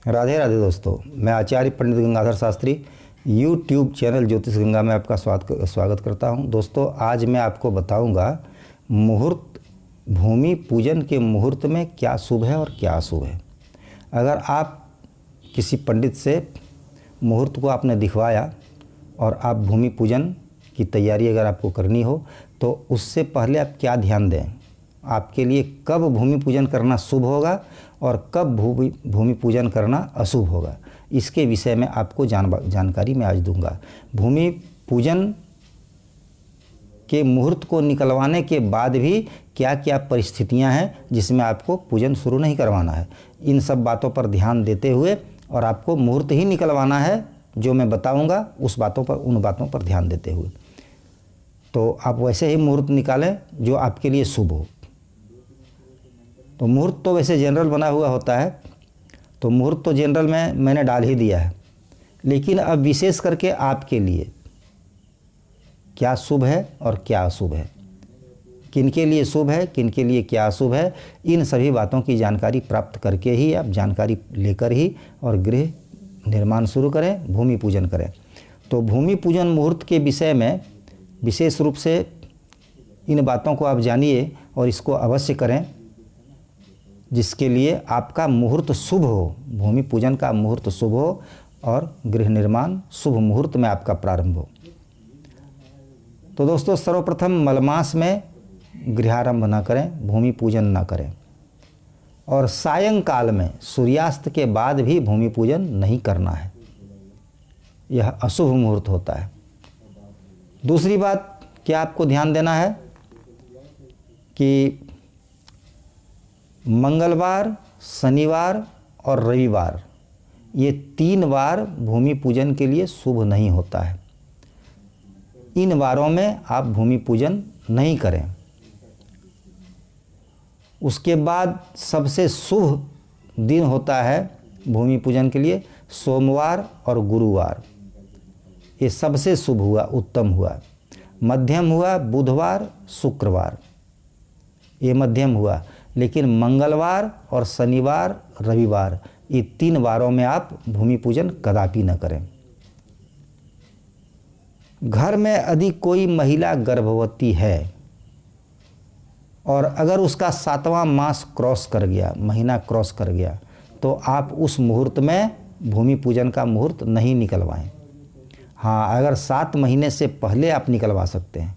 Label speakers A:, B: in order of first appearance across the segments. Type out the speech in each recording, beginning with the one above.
A: राधे राधे दोस्तों, मैं आचार्य पंडित Gangadhar Shastri YouTube channel ज्योतिष गंगा में आपका स्वागत करता हूं। दोस्तों, आज मैं आपको बताऊंगा मुहूर्त, भूमि पूजन के मुहूर्त में क्या शुभ है और क्या अशुभ है। अगर आप किसी पंडित से मुहूर्त को आपने दिखवाया और आप भूमि पूजन की तैयारी अगर आपको करनी हो तो उससे पहले आप क्या ध्यान दें, आपके लिए कब भूमि पूजन करना शुभ होगा और कब भूमि पूजन करना अशुभ होगा, इसके विषय में आपको जानकारी मैं आज दूंगा। भूमि पूजन के मुहूर्त को निकलवाने के बाद भी क्या क्या परिस्थितियां हैं जिसमें आपको पूजन शुरू नहीं करवाना है, इन सब बातों पर ध्यान देते हुए और आपको मुहूर्त ही निकलवाना है जो मैं बताऊंगा उन बातों पर ध्यान देते हुए। तो आप वैसे ही मुहूर्त निकालें जो आपके लिए शुभ हो। तो मुहूर्त तो वैसे जनरल बना हुआ होता है, तो मुहूर्त तो जनरल में मैंने डाल ही दिया है, लेकिन अब विशेष करके आपके लिए क्या शुभ है और क्या अशुभ है, किनके लिए शुभ है, किनके लिए क्या अशुभ है, इन सभी बातों की जानकारी प्राप्त करके ही आप जानकारी लेकर ही और गृह निर्माण शुरू करें, भूमि पूजन करें। तो भूमि पूजन मुहूर्त के विषय में विशेष रूप से इन बातों को आप जानिए और इसको अवश्य करें जिसके लिए आपका मुहूर्त शुभ हो, भूमि पूजन का मुहूर्त शुभ हो और गृह निर्माण शुभ मुहूर्त में आपका प्रारंभ हो। तो दोस्तों, सर्वप्रथम मलमास में गृहारंभ न करें, भूमि पूजन न करें, और सायंकाल में सूर्यास्त के बाद भी भूमि पूजन नहीं करना है, यह अशुभ मुहूर्त होता है। दूसरी बात क्या आपको ध्यान देना है कि मंगलवार, शनिवार और रविवार, ये 3 बार भूमि पूजन के लिए शुभ नहीं होता है। इन वारों में आप भूमि पूजन नहीं करें। उसके बाद सबसे शुभ दिन होता है भूमि पूजन के लिए सोमवार और गुरुवार, ये सबसे शुभ हुआ, उत्तम हुआ। मध्यम हुआ बुधवार, शुक्रवार, ये मध्यम हुआ। लेकिन मंगलवार और शनिवार, रविवार, ये 3 वारों में आप भूमि पूजन कदापि न करें। घर में यदि कोई महिला गर्भवती है और अगर उसका 7वां मास क्रॉस कर गया, महीना क्रॉस कर गया, तो आप उस मुहूर्त में भूमि पूजन का मुहूर्त नहीं निकलवाएं। हाँ, अगर 7 महीने से पहले आप निकलवा सकते हैं।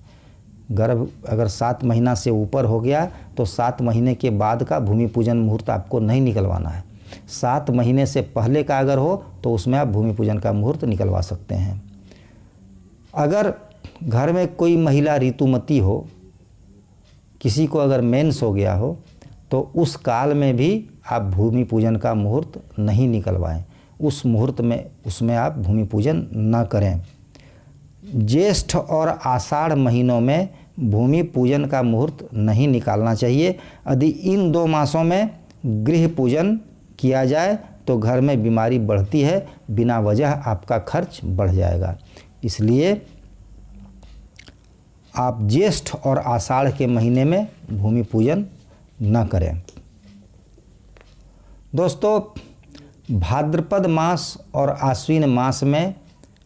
A: गर्भ अगर 7 महीना से ऊपर हो गया तो 7 महीने के बाद का भूमि पूजन मुहूर्त आपको नहीं निकलवाना है। 7 महीने से पहले का अगर हो तो उसमें आप भूमि पूजन का मुहूर्त निकलवा सकते हैं। अगर घर में कोई महिला ऋतुमती हो, किसी को अगर मेंस हो गया हो, तो उस काल में भी आप भूमि पूजन का मुहूर्त नहीं निकलवाएं। उस मुहूर्त में उसमें आप भूमि पूजन न करें। ज्येष्ठ और आषाढ़ महीनों में भूमि पूजन का मुहूर्त नहीं निकालना चाहिए। यदि इन 2 मासों में गृह पूजन किया जाए तो घर में बीमारी बढ़ती है, बिना वजह आपका खर्च बढ़ जाएगा। इसलिए आप ज्येष्ठ और आषाढ़ के महीने में भूमि पूजन न करें। दोस्तों, भाद्रपद मास और आश्विन मास में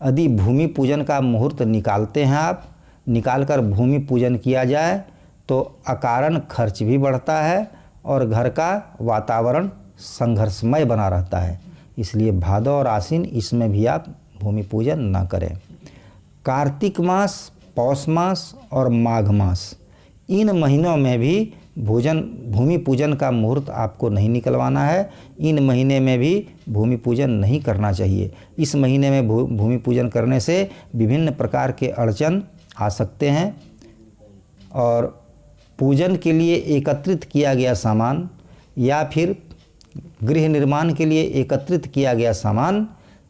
A: यदि भूमि पूजन का मुहूर्त निकालते हैं, आप निकालकर भूमि पूजन किया जाए तो अकारण खर्च भी बढ़ता है और घर का वातावरण संघर्षमय बना रहता है। इसलिए भादो और आश्विन, इसमें भी आप भूमि पूजन न करें। कार्तिक मास, पौष मास और माघ मास, इन महीनों में भी भूमि पूजन का मुहूर्त आपको नहीं निकलवाना है। इन महीने में भी भूमि पूजन नहीं करना चाहिए। इस महीने में भूमि पूजन करने से विभिन्न प्रकार के अड़चन आ सकते हैं और पूजन के लिए एकत्रित किया गया सामान या फिर गृह निर्माण के लिए एकत्रित किया गया सामान,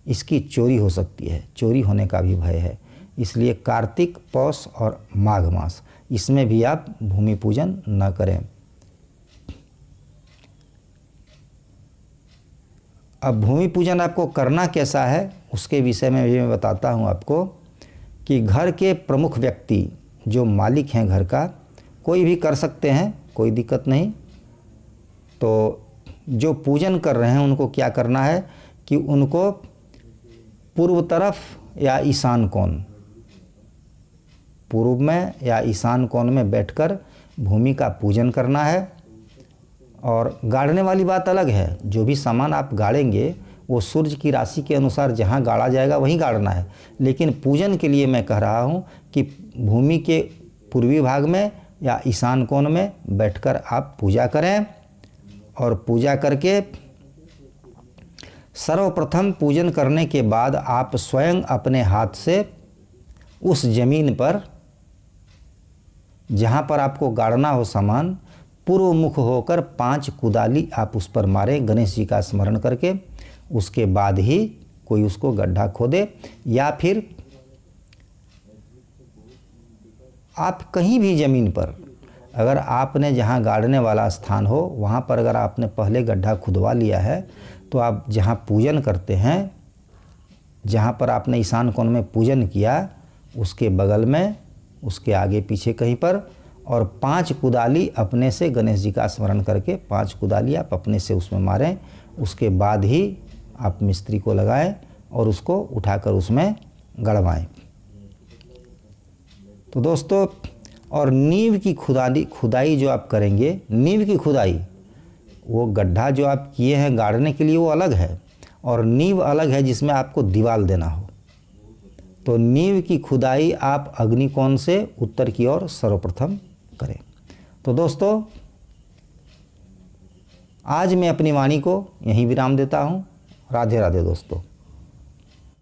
A: इसकी चोरी हो सकती है, चोरी होने का भी भय है। इसलिए कार्तिक, पौष और माघ मास, इसमें भी आप भूमि पूजन न करें। अब भूमि पूजन आपको करना कैसा है उसके विषय में भी मैं बताता हूं आपको कि घर के प्रमुख व्यक्ति जो मालिक हैं घर का, कोई भी कर सकते हैं, कोई दिक्कत नहीं। तो जो पूजन कर रहे हैं उनको क्या करना है कि उनको पूर्व तरफ या ईशान कोण, पूर्व में या ईशान कोण में बैठकर भूमि का पूजन करना है। और गाड़ने वाली बात अलग है, जो भी सामान आप गाड़ेंगे वो सूर्य की राशि के अनुसार जहाँ गाड़ा जाएगा वहीं गाड़ना है। लेकिन पूजन के लिए मैं कह रहा हूँ कि भूमि के पूर्वी भाग में या ईशान कोण में बैठकर आप पूजा करें। और पूजा करके सर्वप्रथम पूजन करने के बाद आप स्वयं अपने हाथ से उस जमीन पर जहाँ पर आपको गाड़ना हो सामान, पूर्व मुख होकर 5 कुदाली आप उस पर मारें गणेश जी का स्मरण करके। उसके बाद ही कोई उसको गड्ढा खोदे, या फिर आप कहीं भी ज़मीन पर अगर आपने जहाँ गाड़ने वाला स्थान हो वहाँ पर अगर आपने पहले गड्ढा खुदवा लिया है तो आप जहाँ पूजन करते हैं, जहाँ पर आपने ईशान कोण में पूजन किया, उसके बगल में, उसके आगे पीछे कहीं पर, और 5 कुदाली अपने से गणेश जी का स्मरण करके 5 कुदाली आप अपने से उसमें मारें। उसके बाद ही आप मिस्त्री को लगाएं और उसको उठाकर उसमें गड़वाएं। तो दोस्तों, और नींव की खुदाई जो आप करेंगे, नींव की खुदाई, वो गड्ढा जो आप किए हैं गाड़ने के लिए वो अलग है, और नींव अलग है जिसमें आपको दीवार देना हो। तो नींव की खुदाई आप अग्निकोण से उत्तर की ओर सर्वप्रथम करें। तो दोस्तों, आज मैं अपनी वाणी को यहीं विराम देता हूँ। राधे राधे दोस्तों।